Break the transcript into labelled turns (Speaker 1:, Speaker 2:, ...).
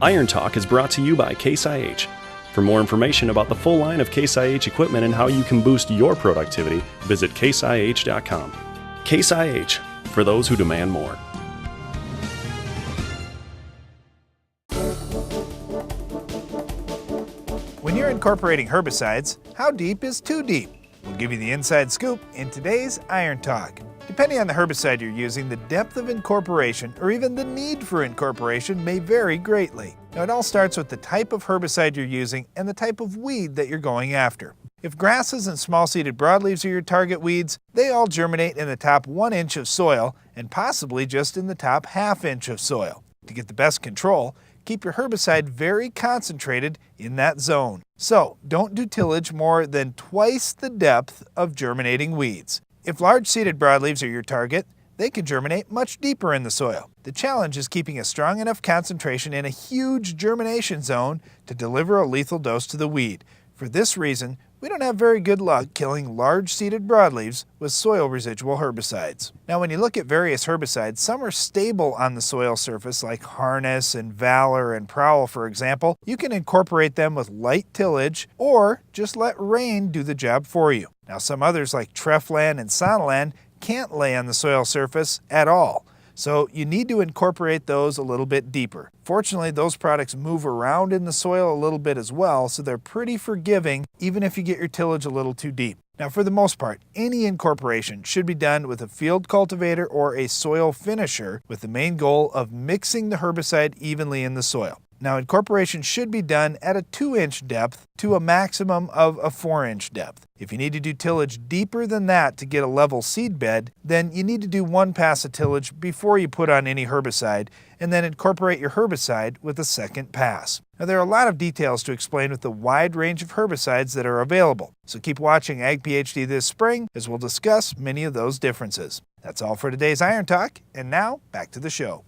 Speaker 1: Iron Talk is brought to you by Case IH. For more information about the full line of Case IH equipment and how you can boost your productivity, visit caseih.com. Case IH, for those who demand more.
Speaker 2: When you're incorporating herbicides, how deep is too deep? We'll give you the inside scoop in today's Iron Talk. Depending on the herbicide you're using, the depth of incorporation or even the need for incorporation may vary greatly. Now, it all starts with the type of herbicide you're using and the type of weed that you're going after. If grasses and small-seeded broadleaves are your target weeds, they all germinate in the top 1 inch of soil and possibly just in the top ½ inch of soil. To get the best control, keep your herbicide very concentrated in that zone. So, don't do tillage more than twice the depth of germinating weeds. If large-seeded broadleaves are your target, they can germinate much deeper in the soil. The challenge is keeping a strong enough concentration in a huge germination zone to deliver a lethal dose to the weed. For this reason, we don't have very good luck killing large-seeded broadleaves with soil residual herbicides. Now, when you look at various herbicides, some are stable on the soil surface, like Harness and Valor and Prowl, for example. You can incorporate them with light tillage or just let rain do the job for you. Now, some others like Treflan and Sonalan can't lay on the soil surface at all, so you need to incorporate those a little bit deeper. Fortunately, those products move around in the soil a little bit as well, so they're pretty forgiving even if you get your tillage a little too deep. Now, for the most part, any incorporation should be done with a field cultivator or a soil finisher with the main goal of mixing the herbicide evenly in the soil. Now, incorporation should be done at a 2-inch depth to a maximum of a 4-inch depth. If you need to do tillage deeper than that to get a level seed bed, then you need to do 1 pass of tillage before you put on any herbicide, and then incorporate your herbicide with a 2nd pass. Now, there are a lot of details to explain with the wide range of herbicides that are available, so keep watching Ag PhD this spring as we'll discuss many of those differences. That's all for today's Iron Talk, and now back to the show.